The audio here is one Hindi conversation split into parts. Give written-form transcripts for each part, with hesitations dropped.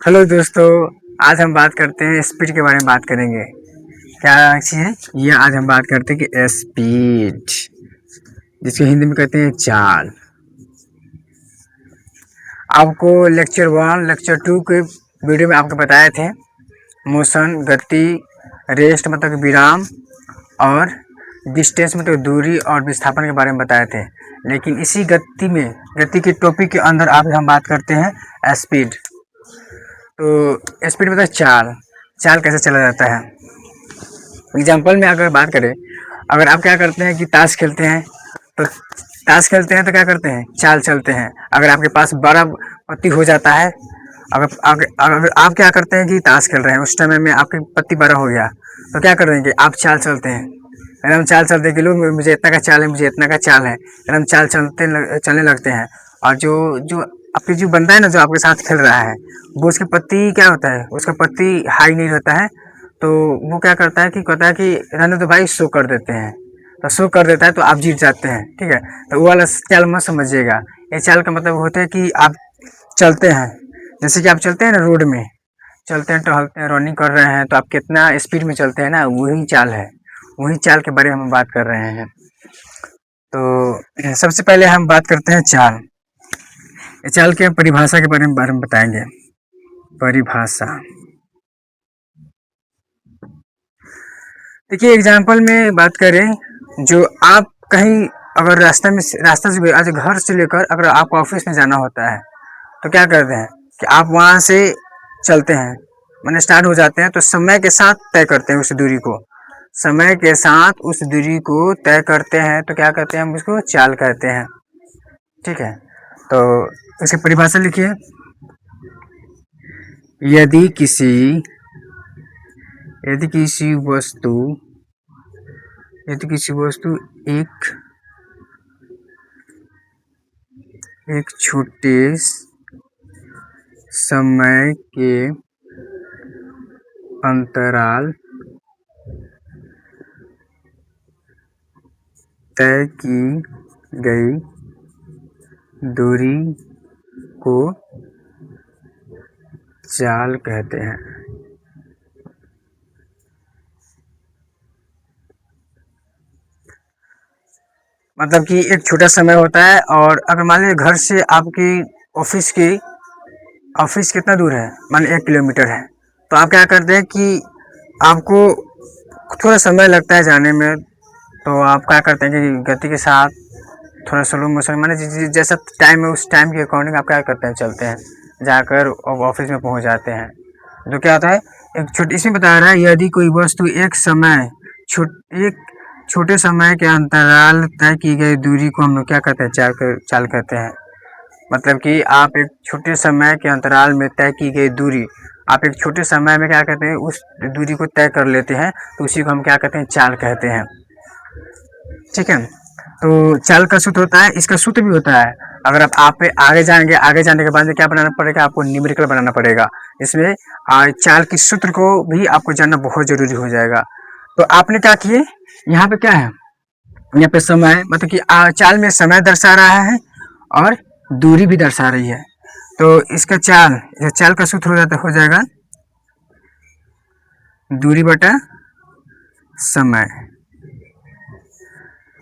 हेलो दोस्तों। आज हम बात करते हैं स्पीड के बारे में बात करेंगे। क्या चीज़ है ये? आज हम बात करते हैं कि स्पीड, जिसको हिंदी में कहते हैं चाल। आपको लेक्चर 1 लेक्चर 2 के वीडियो में आपको बताए थे मोशन, गति, रेस्ट मतलब कि विराम, और डिस्टेंस मतलब दूरी, और विस्थापन के बारे में बताए थे। लेकिन इसी गति के टॉपिक के अंदर आज हम बात करते हैं स्पीड। तो स्पीड मतलब चाल। चाल कैसे चला जाता है? एग्जाम्पल में अगर बात करें, अगर आप क्या करते हैं कि ताश खेलते हैं, तो तो क्या करते हैं? चाल चलते हैं। अगर आपके पास 12 पत्ती हो जाता है, अगर आप क्या करते हैं कि ताश खेल रहे हैं, उस टाइम में आपकी पत्ती 12 हो गया, तो क्या कर देंगे? आप चाल चलते हैं। एकदम चाल चलते हैं कि लोग मुझे इतना का चाल है, मुझे इतना का चाल है, एकदम चाल चलने लगते हैं। और जो जो आपके जो बंदा है ना, जो आपके साथ खेल रहा है, वो उसकी पत्ती क्या होता है, उसका पत्ती हाई नहीं रहता है। तो वो क्या करता है कि कहता है कि रहने तो भाई, शो कर देते हैं। तो शो कर देता है तो आप जीत जाते हैं। ठीक है, तो वो वाला चाल मत समझिएगा। ये चाल का मतलब होता है कि आप चलते हैं, जैसे कि आप चलते हैं ना रोड में, चलते हैं, टहलते हैं, रनिंग कर रहे हैं, तो आप कितना स्पीड में चलते हैं ना, वही चाल है। वही चाल के बारे में हम बात कर रहे हैं। तो सबसे पहले हम बात करते हैं चाल। ये चाल के परिभाषा के बारे में बताएंगे। परिभाषा देखिए, एग्जाम्पल में बात करें, जो आप कहीं अगर रास्ता से आज घर से लेकर अगर आपको ऑफिस में जाना होता है, तो क्या करते हैं कि आप वहाँ से चलते हैं, मैंने स्टार्ट हो जाते हैं, तो समय के साथ तय करते हैं उस दूरी को। समय के साथ उस दूरी को तय करते हैं, तो क्या कहते हैं? हम उसको चाल कहते हैं। ठीक है, तो इसकी परिभाषा लिखिए। यदि किसी यदि किसी वस्तु यदि किसी वस्तु एक छोटे समय के अंतराल तय की गई दूरी को चाल कहते हैं। मतलब कि एक छोटा समय होता है, और अगर मान लीजिए घर से आपकी ऑफिस कितना दूर है, मान 1 किलोमीटर है, तो आप क्या करते हैं कि आपको थोड़ा समय लगता है जाने में, तो आप क्या करते हैं कि गति के साथ थोड़ा स्लो मोशन, माने जैसा टाइम है उस टाइम के अकॉर्डिंग आप क्या करते हैं? चलते हैं, जाकर ऑफिस में पहुंच जाते हैं। तो क्या होता है, एक छोटी इसमें बता रहा है, यदि कोई वस्तु एक छोटे समय के अंतराल तय की गई दूरी को हम लोग क्या कहते हैं? चाल कहते हैं। मतलब कि आप एक छोटे समय के अंतराल में तय की गई दूरी, आप एक छोटे समय में क्या कहते हैं? उस दूरी को तय कर लेते हैं, तो उसी को हम क्या कहते हैं? चाल कहते हैं। ठीक है, तो चाल का सूत्र होता है, इसका सूत्र भी होता है। अगर आप पे आगे जाएंगे, आगे जाने के बाद में क्या बनाना पड़ेगा? आपको न्यूमेरिकल बनाना पड़ेगा। इसमें चाल की सूत्र को भी आपको जानना बहुत जरूरी हो जाएगा। तो आपने क्या किए, यहाँ पे क्या है? यहाँ पे समय, मतलब कि चाल में समय दर्शा रहा है और दूरी भी दर्शा रही है। तो इसका चाल का सूत्र हो जाएगा दूरी बटा समय।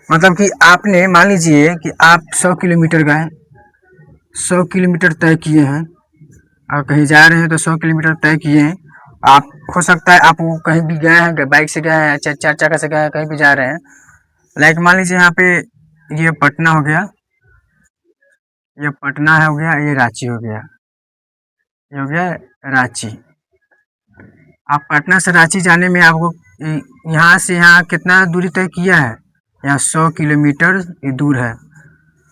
मतलब कि आपने मान लीजिए कि आप 100 किलोमीटर गए, 100 किलोमीटर तय किए हैं, आप कहीं जा रहे हैं तो 100 किलोमीटर तय किए हैं। आप हो सकता है आप कहीं भी गए हैं, बाइक से गए हैं, चार चक्का से गए हैं, कहीं भी जा रहे हैं। लाइक मान लीजिए यहाँ पे ये पटना हो गया, ये पटना हो गया, ये रांची हो गया, ये हो गया रांची। आप पटना से रांची जाने में आपको यहाँ से यहाँ कितना दूरी तय किया है? यहाँ 100 किलोमीटर दूर है।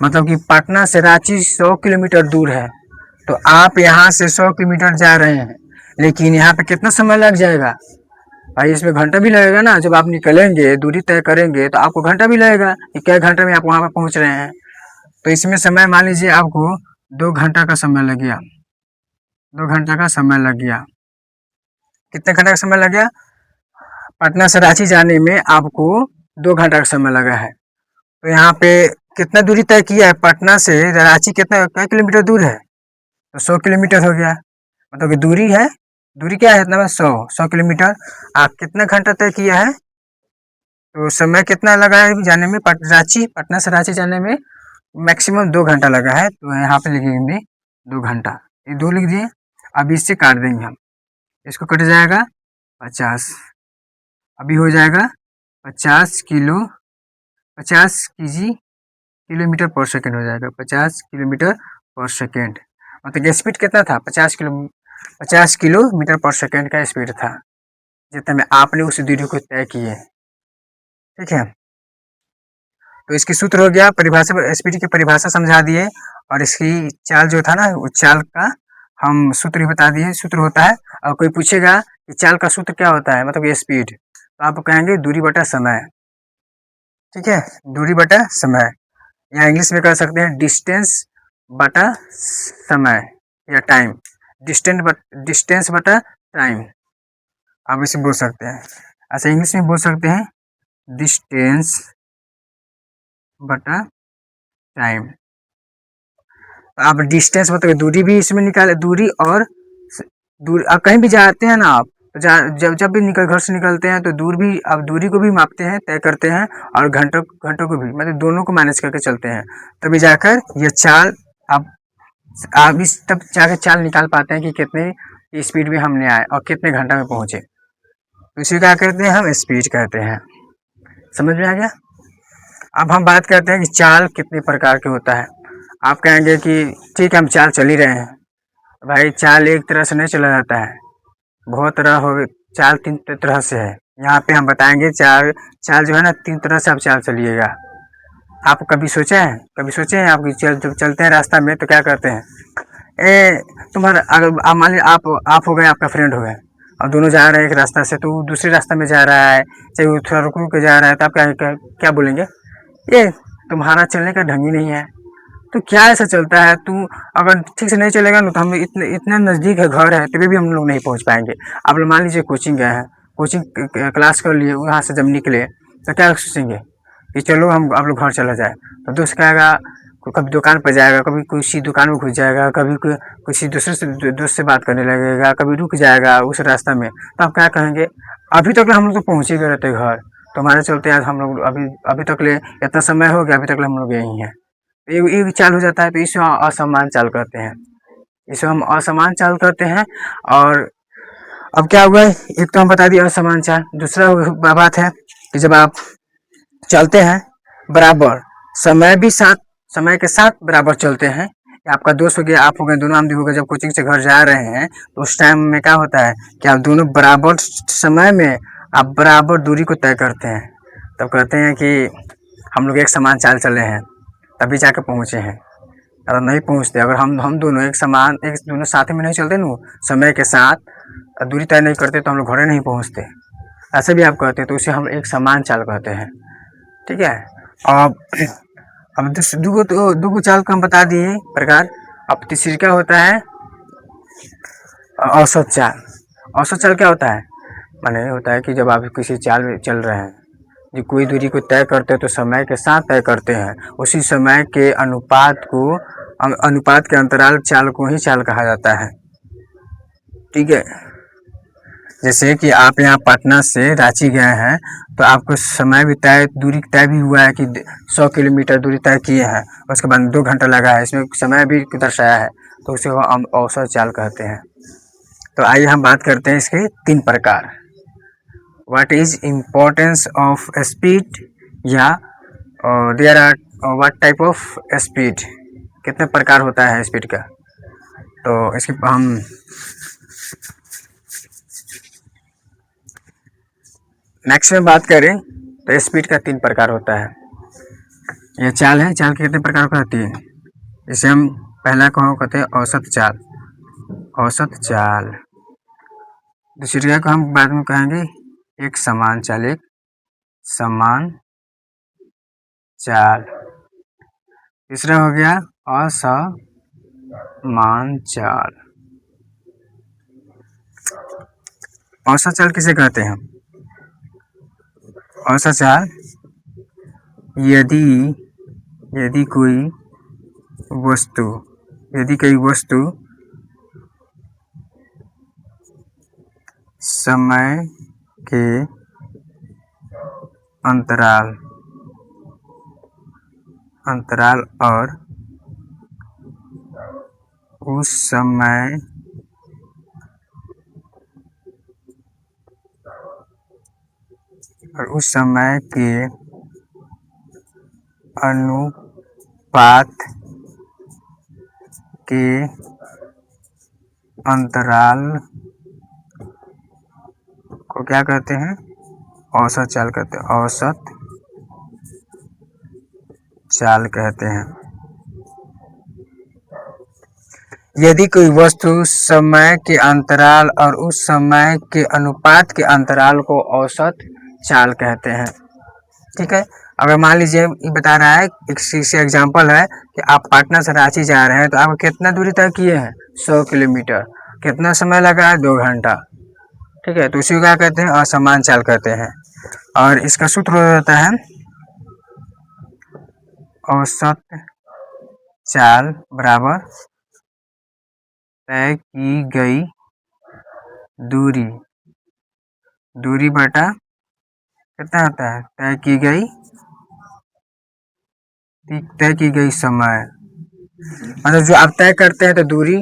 मतलब कि पटना से रांची 100 किलोमीटर दूर है। तो आप यहाँ से 100 किलोमीटर जा रहे हैं, लेकिन यहाँ पे कितना समय लग जाएगा भाई? इसमें घंटा भी लगेगा ना। जब आप निकलेंगे, दूरी तय करेंगे, तो आपको घंटा भी लगेगा कि क्या घंटे में आप वहाँ पर पहुँच रहे हैं। तो इसमें समय मान लीजिए आपको 2 घंटा का समय लग गया, 2 घंटा का समय लग गया। कितने घंटा का समय लग गया? पटना से रांची जाने में आपको 2 घंटा का समय लगा है। तो यहाँ पे कितना दूरी तय किया है? पटना से रांची कितना किलोमीटर दूर है? तो 100 किलोमीटर हो गया। मतलब कि दूरी है, दूरी क्या है इतना, 100 किलोमीटर। आप कितना घंटा तय किया है, तो समय कितना लगा है जाने में, रांची, पटना से रांची जाने में मैक्सिमम 2 घंटा लगा है, तो यहाँ पे लिखेंगे 2 घंटा, ये 2 लिख दिए। अब इससे काट देंगे हम, इसको कट जाएगा 50, अभी हो जाएगा 50 केजी किलोमीटर पर सेकेंड हो जाएगा, 50 किलोमीटर पर सेकेंड। मतलब स्पीड कितना था, 50 किलोमीटर पर सेकेंड का स्पीड था, जितने में आपने उस दूरी को तय किए। ठीक है, तो इसकी सूत्र हो गया, परिभाषा, स्पीड की परिभाषा समझा दिए, और इसकी चाल जो था ना, उस चाल का हम सूत्र ही बता दिए। सूत्र होता है, और कोई पूछेगा कि चाल का सूत्र क्या होता है, मतलब ये स्पीड, तो आप कहेंगे दूरी बटा समय। ठीक है, दूरी बटा समय, या इंग्लिश में कह सकते हैं डिस्टेंस बटा समय या टाइम, डिस्टेंस बटा टाइम, आप इसे बोल सकते हैं। अच्छा, इंग्लिश में बोल सकते हैं डिस्टेंस बटा टाइम। आप डिस्टेंस मतलब दूरी भी इसमें निकाले, दूरी और दूर, आप कहीं भी जाते हैं ना, आप जब भी घर से निकलते हैं तो दूर भी, आप दूरी को भी मापते हैं, तय करते हैं, और घंटों को भी, मतलब दोनों को मैनेज करके चलते हैं, तभी जाकर ये चाल आप इस तब जाकर चाल निकाल पाते हैं कि कितने स्पीड में हमने आए और कितने घंटा में पहुंचे, तो इसे क्या कहते हैं, हम स्पीड कहते हैं। समझ में आ गया। अब हम बात करते हैं कि चाल कितने प्रकार के होता है। आप कहेंगे कि ठीक है, हम चाल चल ही रहे हैं, भाई चाल एक तरह से नहीं चला जाता है, बहुत तरह हो, चाल 3 तरह से है। यहाँ पे हम बताएंगे चाल जो है ना, 3 तरह से आप चाल चलिएगा। आप कभी सोचे हैं आप जब चलते हैं रास्ता में तो क्या करते हैं, तुम्हारा अगर आप मान लीजिए आप हो गए, आपका फ्रेंड हो गए, और दोनों जा रहे हैं एक रास्ता से, तो दूसरे रास्ता में जा रहा है, चाहे वो थोड़ा रुक रुक के जा रहा है, तो आप क्या बोलेंगे, ये तुम्हारा चलने का ढंग ही नहीं है, तो क्या ऐसा चलता है, तू अगर ठीक से नहीं चलेगा ना, तो हम इतना नज़दीक है, घर है, तभी भी हम लोग नहीं पहुंच पाएंगे। आप लोग मान लीजिए कोचिंग गए हैं, कोचिंग क्लास कर लिए, वहाँ से जब निकले तो क्या सोचेंगे कि चलो हम आप लोग घर चला जाए, तो दोस्त कहेगा, कभी दुकान पर जाएगा, कभी किसी दुकान में घुस जाएगा, कभी किसी दूसरे से दोस्त से बात करने लगेगा, कभी रुक जाएगा उस रास्ता में, तो आप क्या कहेंगे, अभी तक हम लोग तो पहुँच ही गए रहते घर, तो हमारे चलते आज हम लोग अभी तक ले इतना समय हो गया, अभी तक हम लोग यहीं हैं, ये भी चाल हो जाता है, तो इसे असमान चाल कहते हैं, इसे हम असमान चाल करते हैं। और अब क्या हुआ, एक तो हम बता दिए असमान चाल, दूसरा बात है कि जब आप चलते हैं बराबर, समय के साथ बराबर चलते हैं, आपका दोस्त हो गया, आप हो गए, दोनों आदमी हो गए, जब कोचिंग से घर जा रहे हैं तो उस टाइम में क्या होता है कि आप दोनों बराबर समय में आप बराबर दूरी को तय करते हैं, तब कहते हैं कि हम लोग एक समान चाल चले हैं, तभी जाके पहुँचे हैं। अगर नहीं पहुँचते, अगर हम दोनों एक दोनों साथ में नहीं चलते ना, समय के साथ दूरी तय नहीं करते, तो हम लोग घरे नहीं पहुँचते, ऐसे भी आप कहते हैं, तो उसे हम एक समान चाल कहते हैं। ठीक है, अब दूगो चाल को हम बता दिए प्रकार। अब तीसरी क्या होता है, औसत चाल। औसत चाल क्या होता है, माने होता है कि जब आप किसी चाल में चल रहे हैं, जो कोई दूरी को तय करते हैं तो समय के साथ तय करते हैं, उसी समय के अनुपात के अंतराल चाल को ही चाल कहा जाता है। ठीक है, जैसे कि आप यहाँ पटना से रांची गए हैं, तो आपको समय भी दूरी तय भी हुआ है कि 100 किलोमीटर दूरी तय किए हैं, उसके बाद 2 घंटा लगा है, इसमें समय भी दर्शाया है, तो उसे हम औसत चाल कहते हैं। तो आइए हम बात करते हैं इसके 3 प्रकार। What is importance of speed, या there are what type of speed, कितने प्रकार होता है स्पीड का। तो इसके हम नेक्स्ट में बात करें तो स्पीड का 3 प्रकार होता है। यह चाल है, चाल कितने प्रकार की होती है, इसे हम पहला को कहते हैं औसत चाल, औसत चाल। दूसरी को हम बाद में कहेंगे एक समान चाल, एक समान चाल। तीसरा हो गया असमान चाल। औसत चाल किसे कहते हैं, औसत चाल यदि कोई वस्तु समय के अंतराल और उस समय के अनुपात के अंतराल को क्या कहते हैं? औसत चाल कहते हैं। औसत चाल कहते हैं। यदि कोई वस्तु समय के अंतराल और उस समय के अनुपात के अंतराल को औसत चाल कहते हैं। ठीक है। अगर मान लीजिए ये बता रहा है, एक से एग्जांपल है कि आप पटना से रांची जा रहे हैं, तो आप कितना दूरी तय किए हैं? 100 किलोमीटर। कितना समय लगा है? 2 घंटा। ठीक है, तो उसी को क्या कहते हैं? असमान चाल कहते हैं। और इसका सूत्र हो जाता है औसत चाल बराबर तय की गई दूरी बटा कितना होता है? तय की गई समय। मतलब जो आप तय करते हैं तो दूरी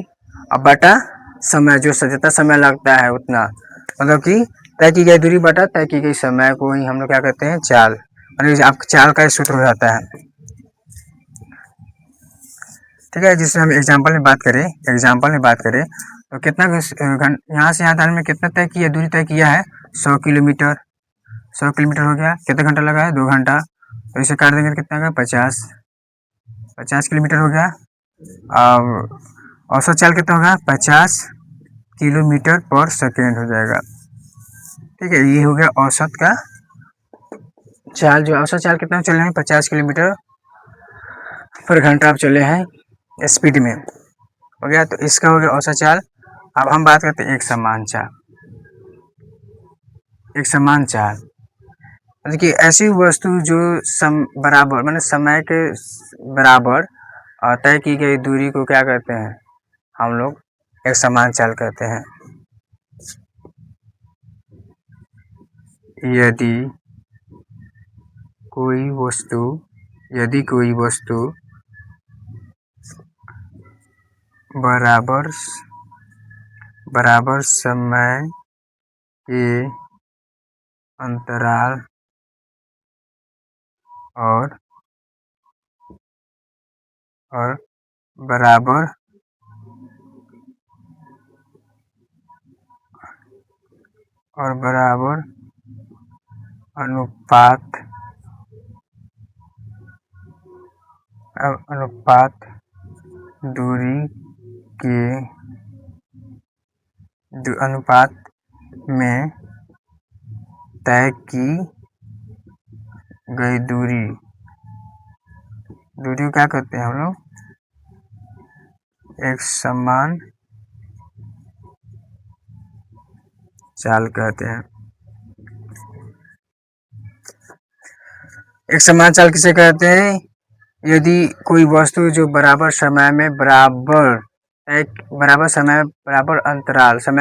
और बटा समय, जो जितना समय लगता है उतना, मतलब कि तय की गई दूरी बटा तय की गई समय को ही हम लोग क्या कहते हैं? चाल। मतलब आप चाल का सूत्र हो जाता है। ठीक है, जिससे हम एग्जाम्पल में बात करें तो कितना यहाँ से यहाँ में कितना तय किया, दूरी तय किया है? 100 किलोमीटर। 100 किलोमीटर हो गया। कितना घंटा लगा है? 2 घंटा। तो इसे काट देंगे तो कितना होगा? 50 किलोमीटर हो गया। अब औसत चाल कितना होगा? 50 किलोमीटर पर सेकेंड हो जाएगा। ठीक है, ये हो गया औसत का चाल। जो औसत चाल कितना चले हैं? 50 किलोमीटर पर घंटा आप चले हैं स्पीड में, हो गया। तो इसका हो गया औसत चाल। अब हम बात करते हैं एक समान चाल। मतलब कि ऐसी वस्तु जो बराबर, मतलब समय के बराबर तय की गई दूरी को क्या कहते हैं? हम लोग एक समान चाल कहते हैं। यदि कोई वस्तु बराबर समय के अंतराल और बराबर अनुपात दूरी के अनुपात में तय की गई दूरी को क्या कहते हैं हम लोग? एक समान चाल कहते हैं। एक समान चाल किसे कहते हैं? यदि कोई वस्तु जो बराबर समय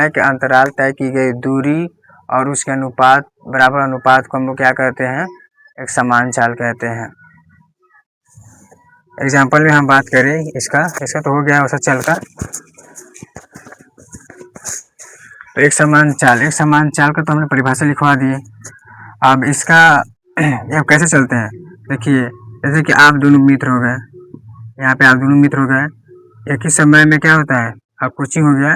के अंतराल तय की गई दूरी और उसके बराबर अनुपात को हम लोग क्या कहते हैं? एक समान चाल कहते हैं। एग्जाम्पल में हम बात करें इसका तो हो गया औसत चाल का। तो एक समान चाल का तो हमने परिभाषा लिखवा दिए। अब इसका ये कैसे चलते हैं? देखिए, जैसे कि आप दोनों मित्र हो गए, यहाँ पे आप दोनों मित्र हो गए, एक ही समय में क्या होता है? अब कोचिंग हो गया,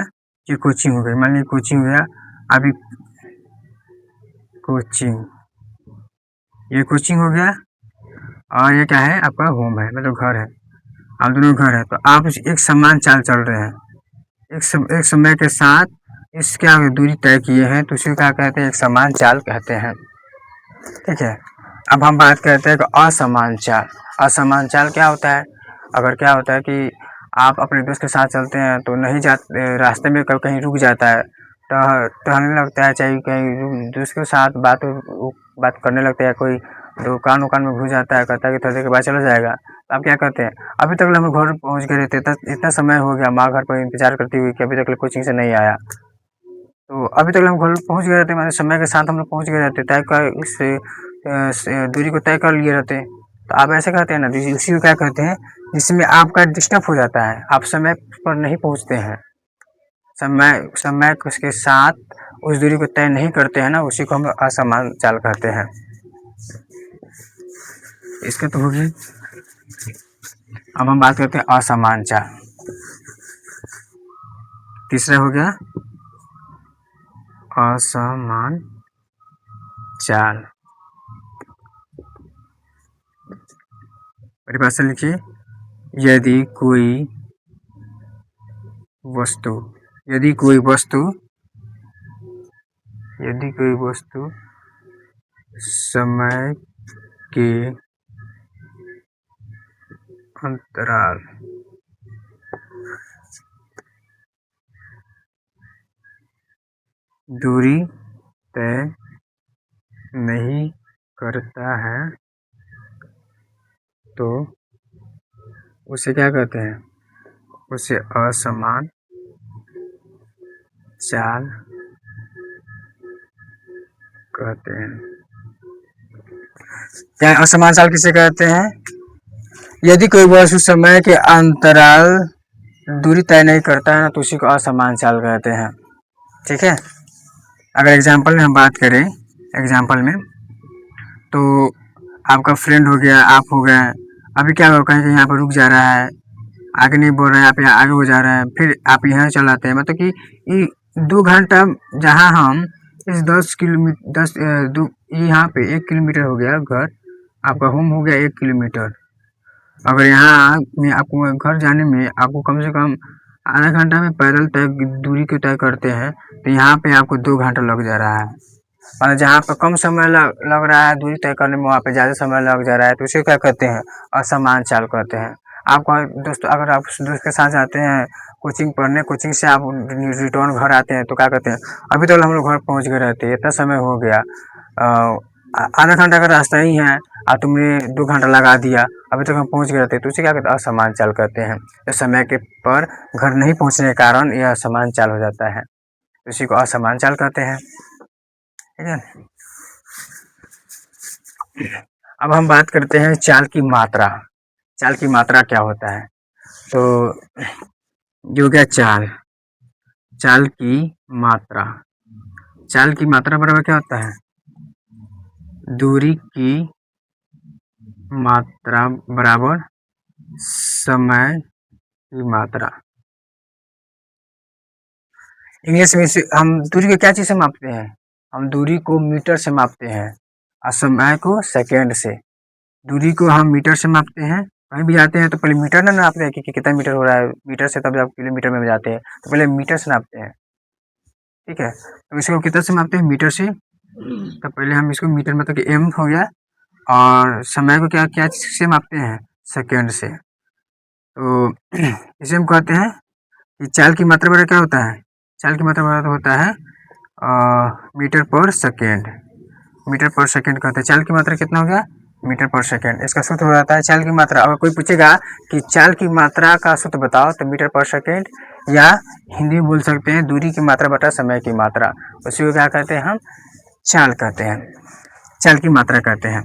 ये कोचिंग हो गई, मान लीजिए कोचिंग हो गया, अभी ये कोचिंग हो गया और ये क्या है? आपका होम है, मतलब घर है। आप दोनों घर है, तो आप एक समान चाल चल रहे हैं, एक समय के साथ इस क्या दूरी तय किए हैं, तो उसे क्या कहते हैं? एक समान चाल कहते हैं। ठीक है, अब हम बात करते हैं कि असमान चाल क्या होता है? अगर क्या होता है कि आप अपने दोस्त के साथ चलते हैं तो रास्ते में कहीं रुक जाता है, टहलने लगता है, चाहे कहीं दोस्त के साथ बात करने लगता है, कोई दुकान में घुस जाता है, कहता है कि थोड़ी देर के बाद चला जाएगा। तो आप क्या कहते हैं? अभी तक हम घर पहुँच गए थे, इतना समय हो गया, माँ घर पर इंतजार करती हुई कि अभी तक कोचिंग से नहीं आया। तो अभी तक हम घर पहुँच गए रहते, मतलब समय के साथ हम लोग पहुँच गए रहते, तय कर इस दूरी को तय कर लिए रहते। तो आप ऐसे करते हैं ना, तो इसी को क्या कहते हैं, जिसमें आपका डिस्टर्ब हो जाता है, आप समय पर नहीं पहुँचते हैं, समय समय उसके साथ उस दूरी को तय नहीं करते हैं ना, उसी को हम असमान चाल कहते हैं। इसका तो हो गया। अब हम बात करते हैं असमान चाल। तीसरा हो गया असमान चाल। परिभाषा लिखिए, यदि कोई वस्तु समय के अंतराल दूरी तय नहीं करता है तो उसे क्या कहते हैं, उसे असमान चाल कहते हैं। क्या असमान चाल किसे कहते हैं? यदि कोई वस्तु समय के अंतराल दूरी तय नहीं करता है ना, तो उसी को असमान चाल कहते हैं। ठीक है। अगर एग्जाम्पल में हम बात करें, एग्जाम्पल में तो आपका फ्रेंड हो गया, आप हो गए, अभी क्या होगा, कहीं यहाँ पर रुक जा रहा है, आगे नहीं बोल रहा है, आप यहाँ आगे हो जा रहे हैं, फिर आप यहाँ चलाते हैं, मतलब कि 2 घंटा जहाँ हम इस 10 किलोमीटर 10 यहाँ पे 1 किलोमीटर हो गया घर, आपका होम हो गया 1 किलोमीटर। अगर यहाँ में आपको घर जाने में आपको कम से कम आधा घंटा में पैदल तय दूरी को तय करते हैं, तो यहाँ पे आपको 2 घंटा लग जा रहा है। और जहाँ पर कम समय लग रहा है दूरी तय करने में, वहाँ पे ज़्यादा समय लग जा रहा है, तो उसे क्या कहते हैं, असमान चाल कहते हैं। आपका दोस्त, अगर आप दोस्त के साथ जाते हैं कोचिंग पढ़ने, कोचिंग से आप रिटर्न घर आते हैं, तो क्या कहते हैं, अभी तो हम लोग घर पहुँच गए रहते, इतना समय हो गया, आधा घंटा का रास्ता ही है और तुमने 2 घंटा लगा दिया, अभी तक हम पहुँच गए रहते, तो उसे क्या कहते हैं, असमान चाल कहते हैं। तो समय के पर घर नहीं पहुँचने के कारण यह असमान चाल हो जाता है, उसी को असमान चाल कहते हैं। ठीक है। अब हम बात करते हैं चाल की मात्रा। चाल की मात्रा क्या होता है? तो जो क्या चाल की मात्रा, चाल की मात्रा बराबर क्या होता है, दूरी की मात्रा बराबर समय की मात्रा। इंग्लिश में हम दूरी को क्या चीज़ से मापते हैं, हम दूरी को मीटर से मापते हैं और समय को सेकेंड से। दूरी को हम मीटर से मापते हैं, कहीं भी जाते हैं तो पहले मीटर ना नापते हैं कि कितना मीटर हो रहा है, मीटर से तब जब किलोमीटर में जाते हैं तो पहले मीटर से नापते हैं। ठीक है। तो इसको कितना से मापते हैं, मीटर से। तो पहले हम इसको मीटर मतलब कि एम हो गया, और समय को क्या क्या से मापते हैं, सेकेंड से। तो इसे हम कहते हैं कि चाल की मात्रा बराबर क्या होता है, चाल की मात्रा बराबर होता है मीटर पर सेकेंड। मीटर पर सेकेंड कहते हैं। चाल की मात्रा कितना हो गया, मीटर पर सेकेंड। इसका सूत्र हो जाता है चाल की मात्रा। अगर कोई पूछेगा कि चाल की मात्रा का सूत्र बताओ, तो मीटर पर सेकेंड, या हिंदी में बोल सकते हैं दूरी की मात्रा बटा समय की मात्रा, उसी को क्या कहते हैं, हम चाल कहते हैं, चाल की मात्रा कहते हैं।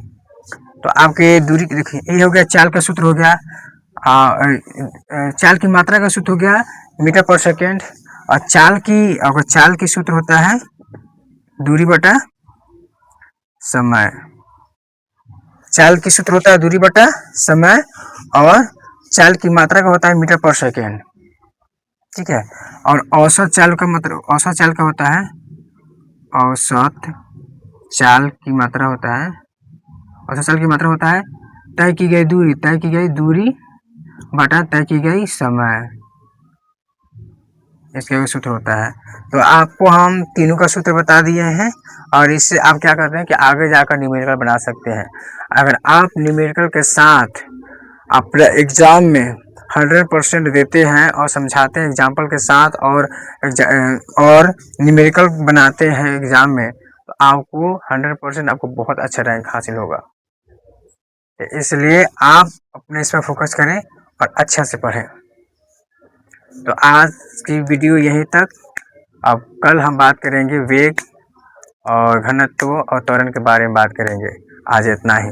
तो आपके दूरी देखिए, ये हो गया चाल का सूत्र हो गया, चाल की मात्रा का सूत्र हो गया मीटर पर सेकेंड, और चाल की सूत्र होता है दूरी बटा समय। चाल की सूत्र होता है दूरी बटा समय, और चाल की मात्रा का होता है मीटर पर सेकेंड। ठीक है। और औसत चाल का मतलब, औसत चाल का होता है, औसत चाल की मात्रा होता है, औसत चाल की मात्रा होता है तय की गई दूरी बटा तय की गई समय, इसका सूत्र होता है। तो आपको हम तीनों का सूत्र बता दिए हैं, और इससे आप क्या करते हैं कि आगे जाकर न्यूमेरिकल बना सकते हैं। अगर आप न्यूमेरिकल के साथ अपने एग्जाम में 100% देते हैं और समझाते हैं एग्जाम्पल के साथ, और न्यूमेरिकल बनाते हैं एग्जाम में, तो आपको 100% आपको बहुत अच्छा रैंक हासिल होगा। इसलिए आप अपने इस पर फोकस करें और अच्छा से पढ़ें। तो आज की वीडियो यहीं तक। अब कल हम बात करेंगे वेग और घनत्व और त्वरण के बारे में बात करेंगे। आज इतना ही।